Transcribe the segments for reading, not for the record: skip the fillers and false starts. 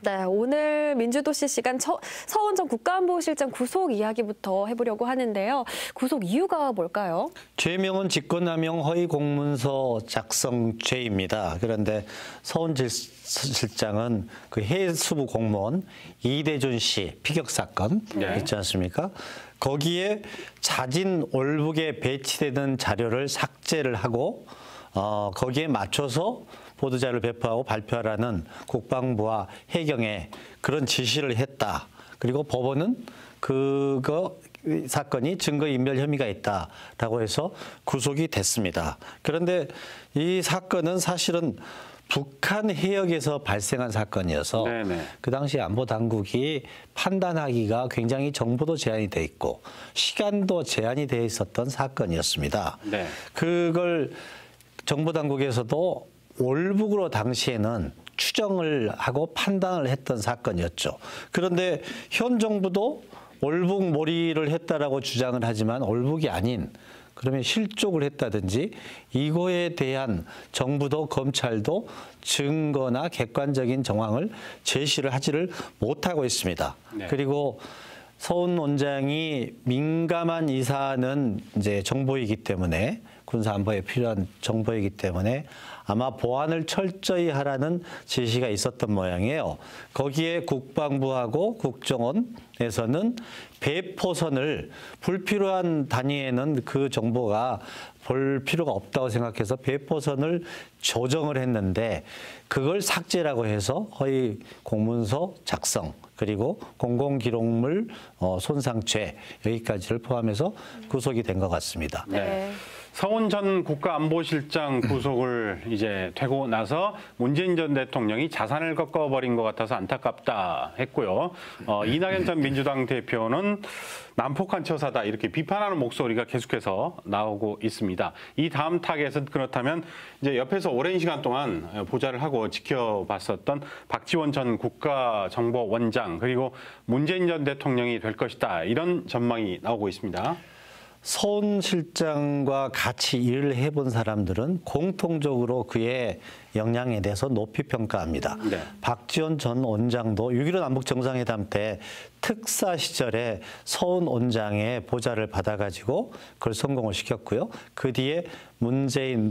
네, 오늘 민주도시 시간 서훈 전 국가안보실장 구속 이야기부터 해보려고 하는데요. 구속 이유가 뭘까요? 죄명은 직권남용 허위 공문서 작성 죄입니다. 그런데 서훈 실장은 그 해수부 공무원 이대준 씨 피격 사건 있지 않습니까? 거기에 자진 올북에 배치되는 자료를 삭제를 하고 거기에 맞춰서 보도자료를 배포하고 발표하라는 국방부와 해경에 그런 지시를 했다. 그리고 법원은 그거 사건이 증거인멸 혐의가 있다라고 해서 구속이 됐습니다. 그런데 이 사건은 사실은 북한 해역에서 발생한 사건이어서 그 당시 안보 당국이 판단하기가 굉장히 정보도 제한이 돼 있고 시간도 제한이 돼 있었던 사건이었습니다. 그걸 정보 당국에서도 올북으로 당시에는 추정을 하고 판단을 했던 사건이었죠. 그런데 현 정부도 올북몰이를 했다라고 주장을 하지만 올북이 아닌 그러면 실족을 했다든지 이거에 대한 정부도 검찰도 증거나 객관적인 정황을 제시를 하지를 못하고 있습니다. 그리고 서훈 원장이 민감한 이 사안은 이제 정보이기 때문에 군사안보에 필요한 정보이기 때문에 아마 보안을 철저히 하라는 지시가 있었던 모양이에요. 거기에 국방부하고 국정원에서는 배포선을 불필요한 단위에는 그 정보가 볼 필요가 없다고 생각해서 배포선을 조정을 했는데 그걸 삭제라고 해서 허위 공문서 작성 그리고 공공기록물 손상죄 여기까지를 포함해서 구속이 된 것 같습니다. 서훈 전 국가안보실장 구속을 이제 되고 나서 문재인 전 대통령이 자산을 꺾어버린 것 같아서 안타깝다 했고요. 이낙연 전 민주당 대표는 난폭한 처사다 이렇게 비판하는 목소리가 계속해서 나오고 있습니다. 이 다음 타겟은 그렇다면 이제 옆에서 오랜 시간 동안 보좌를 하고 지켜봤었던 박지원 전 국가정보원장 그리고 문재인 전 대통령이 될 것이다 이런 전망이 나오고 있습니다. 서훈 실장과 같이 일을 해본 사람들은 공통적으로 그의 역량에 대해서 높이 평가합니다. 박지원 전 원장도 6.15 남북정상회담 때 특사 시절에 서훈 원장의 보좌를 받아가지고 그걸 성공을 시켰고요. 그 뒤에 문재인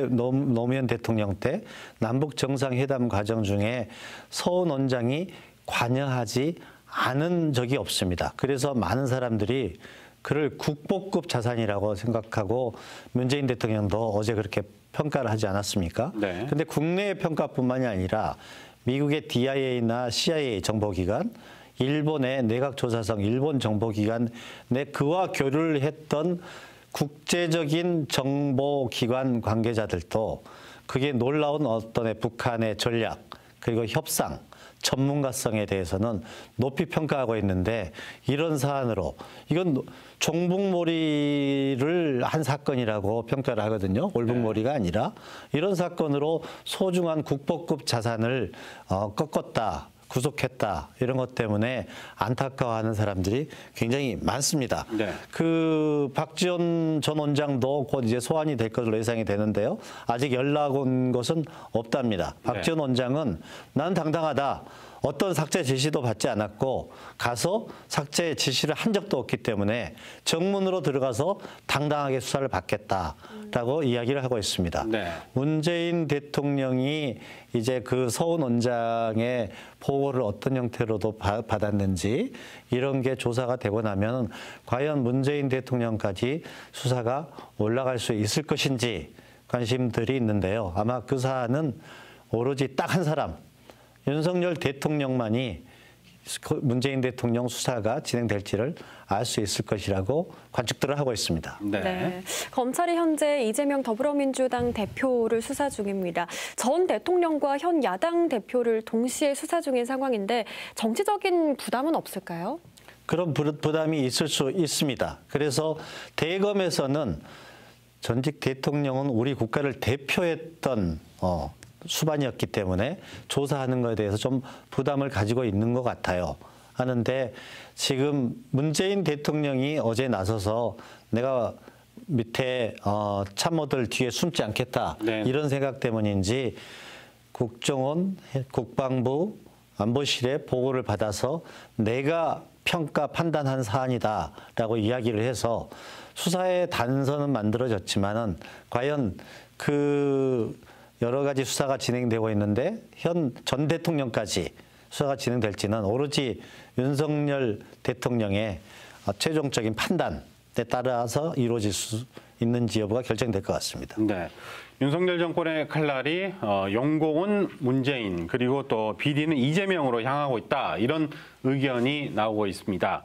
노무현 대통령 때 남북정상회담 과정 중에 서훈 원장이 관여하지 않은 적이 없습니다. 그래서 많은 사람들이 그를 국보급 자산이라고 생각하고 문재인 대통령도 어제 그렇게 평가를 하지 않았습니까? 근데 국내의 평가뿐만이 아니라 미국의 DIA나 CIA 정보기관, 일본의 내각조사성 일본 정보기관 그와 교류를 했던 국제적인 정보기관 관계자들도 그게 놀라운 어떤 북한의 전략 그리고 협상 전문가성에 대해서는 높이 평가하고 있는데 이런 사안으로 이건 종북몰이를 한 사건이라고 평가를 하거든요. 올북몰이가 아니라 이런 사건으로 소중한 국보급 자산을 꺾었다. 구속했다 이런 것 때문에 안타까워하는 사람들이 굉장히 많습니다. 그 박지원 전 원장도 곧 이제 소환이 될 것으로 예상이 되는데요. 아직 연락 온 것은 없답니다. 박지원 원장은 나는 당당하다. 어떤 삭제 지시도 받지 않았고 가서 삭제 지시를 한 적도 없기 때문에 정문으로 들어가서 당당하게 수사를 받겠다라고 이야기를 하고 있습니다. 문재인 대통령이 이제 그 서훈 원장의 보고를 어떤 형태로도 받았는지 이런 게 조사가 되고 나면 과연 문재인 대통령까지 수사가 올라갈 수 있을 것인지 관심들이 있는데요. 아마 그 사안은 오로지 딱 한 사람 윤석열 대통령만이 문재인 대통령 수사가 진행될지를 알 수 있을 것이라고 관측들을 하고 있습니다. 검찰이 현재 이재명 더불어민주당 대표를 수사 중입니다. 전 대통령과 현 야당 대표를 동시에 수사 중인 상황인데 정치적인 부담은 없을까요? 그런 부담이 있을 수 있습니다. 그래서 대검에서는 전직 대통령은 우리 국가를 대표했던 수반이었기 때문에 조사하는 것에 대해서 좀 부담을 가지고 있는 것 같아요. 하는데 지금 문재인 대통령이 어제 나서서 내가 밑에 참모들 뒤에 숨지 않겠다 이런 생각 때문인지 국정원, 국방부, 안보실의 보고를 받아서 내가 평가 판단한 사안이다라고 이야기를 해서 수사의 단서는 만들어졌지만은 과연 그 여러 가지 수사가 진행되고 있는데 현 전 대통령까지 수사가 진행될지는 오로지 윤석열 대통령의 최종적인 판단에 따라서 이루어질 수 있는지 여부가 결정될 것 같습니다. 네. 윤석열 정권의 칼날이 용공은 문재인 그리고 또 비리는 이재명으로 향하고 있다. 이런 의견이 나오고 있습니다.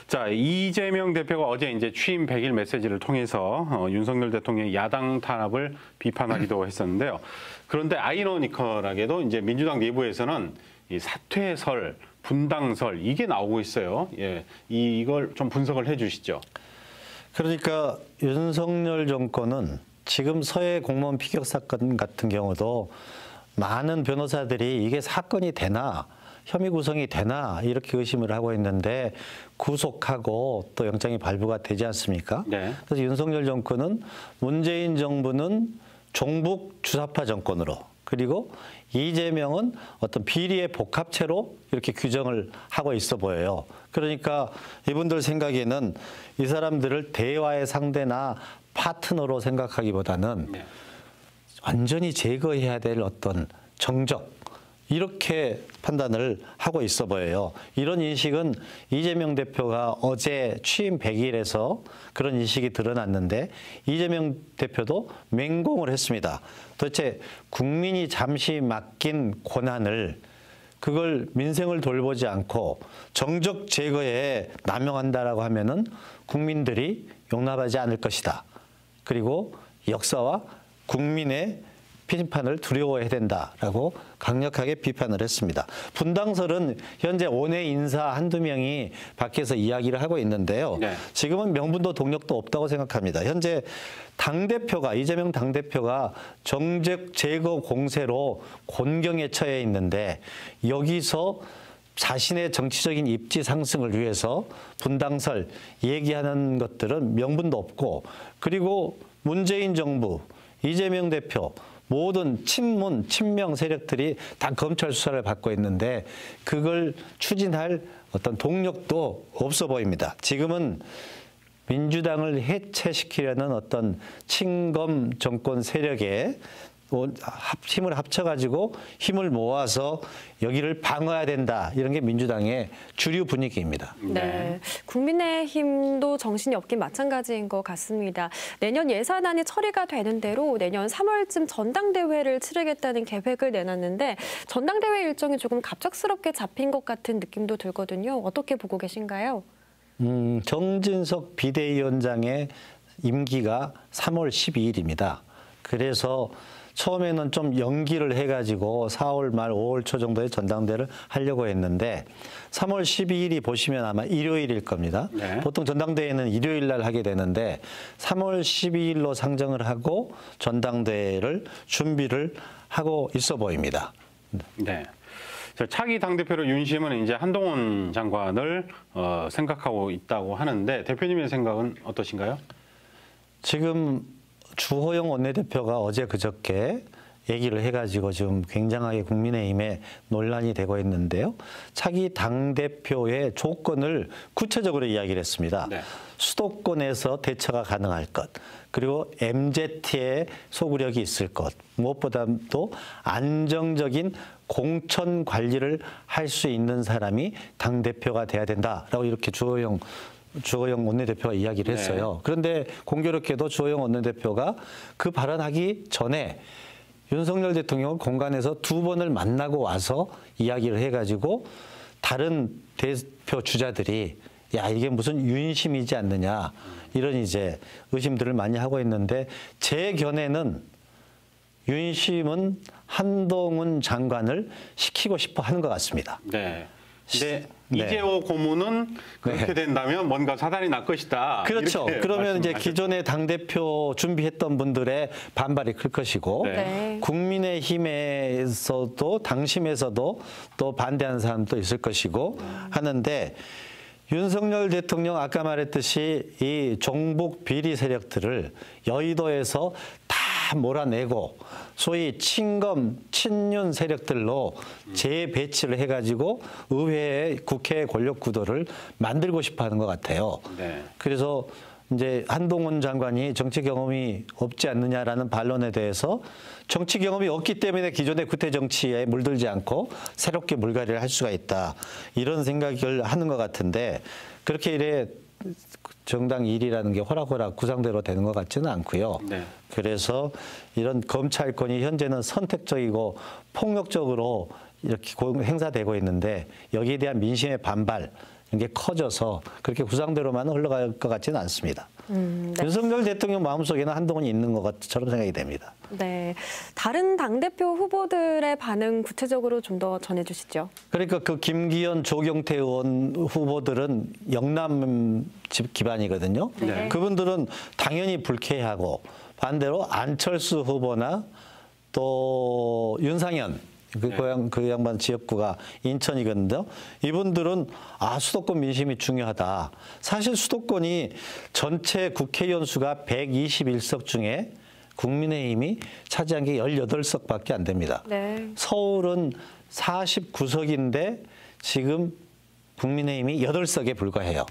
자, 이재명 대표가 어제 이제 취임 100일 메시지를 통해서 윤석열 대통령의 야당 탄압을 비판하기도 했었는데요. 그런데 아이러니컬하게도 이제 민주당 내부에서는 이 사퇴설, 분당설 이게 나오고 있어요. 예, 이걸 좀 분석을 해주시죠. 그러니까 윤석열 정권은 지금 서해 공무원 피격 사건 같은 경우도 많은 변호사들이 이게 사건이 되나 혐의 구성이 되나 이렇게 의심을 하고 있는데 구속하고 또 영장이 발부가 되지 않습니까? 네. 그래서 윤석열 정권은 문재인 정부는 종북 주사파 정권으로 그리고 이재명은 어떤 비리의 복합체로 이렇게 규정을 하고 있어 보여요. 그러니까 이분들 생각에는 이 사람들을 대화의 상대나 파트너로 생각하기보다는 네. 완전히 제거해야 될 어떤 정적 이렇게 판단을 하고 있어 보여요. 이런 인식은 이재명 대표가 어제 취임 100일에서 그런 인식이 드러났는데 이재명 대표도 맹공을 했습니다. 도대체 국민이 잠시 맡긴 권한을 그걸 민생을 돌보지 않고 정적 제거에 남용한다라고 하면은 국민들이 용납하지 않을 것이다. 그리고 역사와 국민의 심판을 두려워해야 된다라고 강력하게 비판을 했습니다. 분당설은 현재 원외 인사 한두 명이 밖에서 이야기를 하고 있는데요. 네. 지금은 명분도 동력도 없다고 생각합니다. 현재 당대표가 이재명 당대표가 정적 제거 공세로 곤경에 처해 있는데 여기서 자신의 정치적인 입지 상승을 위해서 분당설 얘기하는 것들은 명분도 없고 그리고 문재인 정부, 이재명 대표 모든 친문, 친명 세력들이 다 검찰 수사를 받고 있는데 그걸 추진할 어떤 동력도 없어 보입니다. 지금은 민주당을 해체시키려는 어떤 친검 정권 세력에 힘을 합쳐가지고 힘을 모아서 여기를 방어해야 된다. 이런 게 민주당의 주류 분위기입니다. 네. 국민의힘도 정신이 없긴 마찬가지인 것 같습니다. 내년 예산안이 처리가 되는 대로 내년 3월쯤 전당대회를 치르겠다는 계획을 내놨는데 전당대회 일정이 조금 갑작스럽게 잡힌 것 같은 느낌도 들거든요. 어떻게 보고 계신가요? 정진석 비대위원장의 임기가 3월 12일입니다. 그래서 처음에는 좀 연기를 해가지고 4월 말 5월 초 정도에 전당대회를 하려고 했는데 3월 12일이 보시면 아마 일요일일 겁니다. 네. 보통 전당대회는 일요일 날 하게 되는데 3월 12일로 상정을 하고 전당대회를 준비를 하고 있어 보입니다. 네. 차기 당대표로 윤심은 이제 한동훈 장관을 생각하고 있다고 하는데 대표님의 생각은 어떠신가요? 지금 주호영 원내대표가 어제 그저께 얘기를 해가지고 지금 굉장하게 국민의힘에 논란이 되고 있는데요. 차기 당대표의 조건을 구체적으로 이야기를 했습니다. 네. 수도권에서 대처가 가능할 것, 그리고 MZ의 소구력이 있을 것, 무엇보다도 안정적인 공천 관리를 할 수 있는 사람이 당대표가 돼야 된다라고 이렇게 주호영 원내대표가 이야기를 했어요. 네. 그런데 공교롭게도 주호영 원내대표가 그 발언하기 전에 윤석열 대통령을 공간에서 2번을 만나고 와서 이야기를 해가지고 다른 대표 주자들이 야 이게 무슨 윤심이지 않느냐 이런 이제 의심들을 많이 하고 있는데 제 견해는 윤심은 한동훈 장관을 시키고 싶어 하는 것 같습니다. 네. 근데 네. 이재호 고문은 그렇게 된다면 뭔가 사단이 날 것이다. 그렇죠. 이렇게 그러면 이제 말씀하셨죠. 기존의 당대표 준비했던 분들의 반발이 클 것이고 네. 네. 국민의힘에서도 당심에서도 또 반대하는 사람도 있을 것이고 하는데 윤석열 대통령 아까 말했듯이 이 종북 비리 세력들을 여의도에서 다 다 몰아내고 소위 친검, 친윤 세력들로 재배치를 해가지고 의회, 국회 권력 구도를 만들고 싶어하는 것 같아요. 네. 그래서 이제 한동훈 장관이 정치 경험이 없지 않느냐라는 반론에 대해서 정치 경험이 없기 때문에 기존의 구태 정치에 물들지 않고 새롭게 물갈이를 할 수가 있다. 이런 생각을 하는 것 같은데 그렇게 이래 정당 일이라는 게 호락호락 구상대로 되는 것 같지는 않고요. 네. 그래서 이런 검찰권이 현재는 선택적이고 폭력적으로 이렇게 행사되고 있는데 여기에 대한 민심의 반발 이런 게 커져서 그렇게 구상대로만 흘러갈 것 같지는 않습니다. 네. 윤석열 대통령 마음속에는 한동훈이 있는 것처럼 생각이 됩니다. 네. 다른 당대표 후보들의 반응 구체적으로 좀 더 전해주시죠. 그러니까 그 김기현, 조경태 의원 후보들은 영남 집 기반이거든요. 네. 그분들은 당연히 불쾌하고 반대로 안철수 후보나 또 윤상현 그 양반 지역구가 인천이거든요. 이분들은 수도권 민심이 중요하다. 사실 수도권이 전체 국회의원 수가 121석 중에 국민의힘이 차지한 게 18석밖에 안 됩니다. 네. 서울은 49석인데 지금 국민의힘이 8석에 불과해요.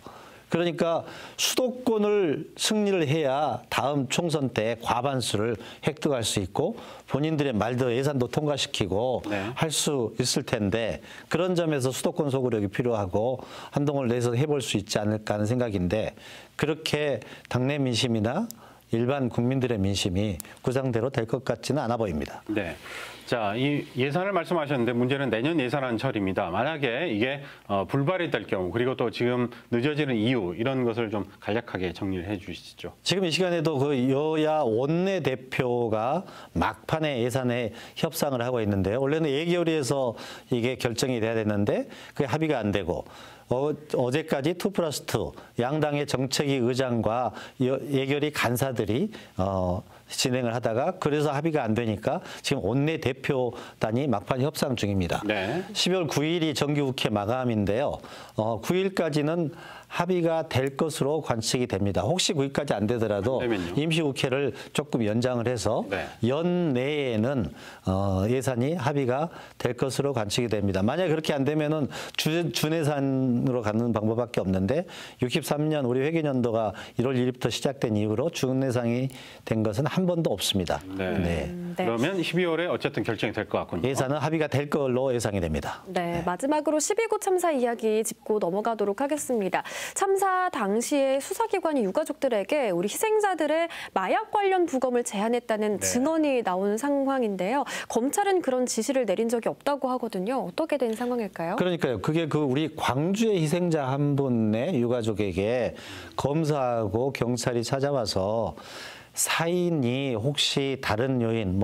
그러니까 수도권을 승리를 해야 다음 총선 때 과반수를 획득할 수 있고 본인들의 말도 예산도 통과시키고 네. 할 수 있을 텐데 그런 점에서 수도권 소구력이 필요하고 한동훈을 내서 해볼 수 있지 않을까 하는 생각인데 그렇게 당내 민심이나 일반 국민들의 민심이 구상대로 될 것 같지는 않아 보입니다. 네. 자, 이 예산을 말씀하셨는데 문제는 내년 예산안철입니다. 만약에 이게 불발이 될 경우 그리고 또 지금 늦어지는 이유 이런 것을 좀 간략하게 정리를 해 주시죠. 지금 이 시간에도 그 여야 원내대표가 막판에 예산에 협상을 하고 있는데요. 원래는 예결위에서 이게 결정이 돼야 됐는데 그게 합의가 안 되고 어제까지 2+2 양당의 정책위 의장과 예결위 간사들이 진행을 하다가 그래서 합의가 안 되니까 지금 원내대표단이 막판 협상 중입니다. 네. 12월 9일이 정기국회 마감인데요. 9일까지는 합의가 될 것으로 관측이 됩니다. 혹시 9일까지 안 되더라도 임시국회를 조금 연장을 해서 네. 연내에는 예산이 합의가 될 것으로 관측이 됩니다. 만약 그렇게 안 되면은 준예산으로 가는 방법밖에 없는데 63년 우리 회계연도가 1월 1일부터 시작된 이후로 준예산이 된 것은 한 번도 없습니다. 네. 네. 그러면 12월에 어쨌든 결정이 될 것 같군요. 예산은 합의가 될 걸로 예상이 됩니다. 네, 마지막으로 12구 참사 이야기 짚고 넘어가도록 하겠습니다. 참사 당시에 수사기관이 유가족들에게 우리 희생자들의 마약 관련 부검을 제한했다는 증언이 나온 상황인데요. 검찰은 그런 지시를 내린 적이 없다고 하거든요. 어떻게 된 상황일까요? 그러니까요. 그게 그 우리 광주의 희생자 한 분의 유가족에게 검사하고 경찰이 찾아와서 사인이 혹시 다른 요인,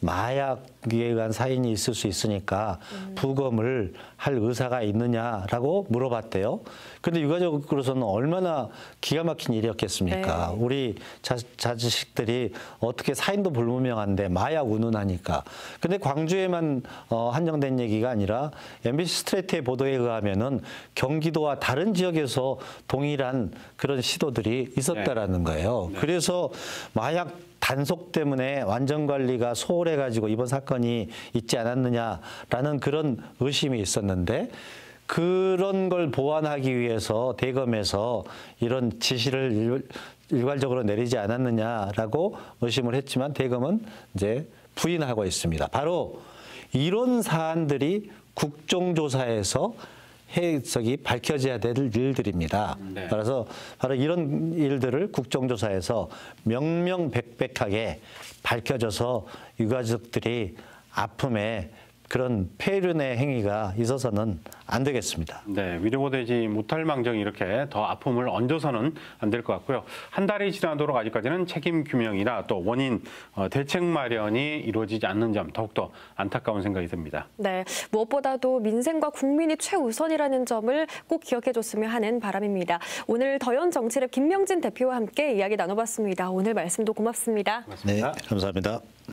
마약에 의한 사인이 있을 수 있으니까 부검을 할 의사가 있느냐라고 물어봤대요. 근데 유가족으로서는 얼마나 기가 막힌 일이었겠습니까? 네. 우리 자식들이 어떻게 사인도 불분명한데 마약 운운하니까. 근데 광주에만 한정된 얘기가 아니라 MBC 스트레이트의 보도에 의하면은 경기도와 다른 지역에서 동일한 그런 시도들이 있었다라는 거예요. 네. 그래서 마약 단속 때문에 완전관리가 소홀해가지고 이번 사건이 있지 않았느냐라는 그런 의심이 있었는데 그런 걸 보완하기 위해서 대검에서 이런 지시를 일괄적으로 내리지 않았느냐라고 의심을 했지만 대검은 이제 부인하고 있습니다. 바로 이런 사안들이 국정조사에서 해석이 밝혀져야 될 일들입니다. 네. 따라서 바로 이런 일들을 국정조사에서 명명백백하게 밝혀져서 유가족들이 아픔에 그런 폐륜의 행위가 있어서는 안 되겠습니다. 네, 위로되지 못할 망정 이렇게 더 아픔을 얹어서는 안 될 것 같고요. 한 달이 지나도록 아직까지는 책임 규명이나 또 원인 대책 마련이 이루어지지 않는 점 더욱더 안타까운 생각이 듭니다. 네, 무엇보다도 민생과 국민이 최우선이라는 점을 꼭 기억해줬으면 하는 바람입니다. 오늘 더현 정치랩 김명진 대표와 함께 이야기 나눠봤습니다. 오늘 말씀도 고맙습니다. 고맙습니다. 네, 감사합니다.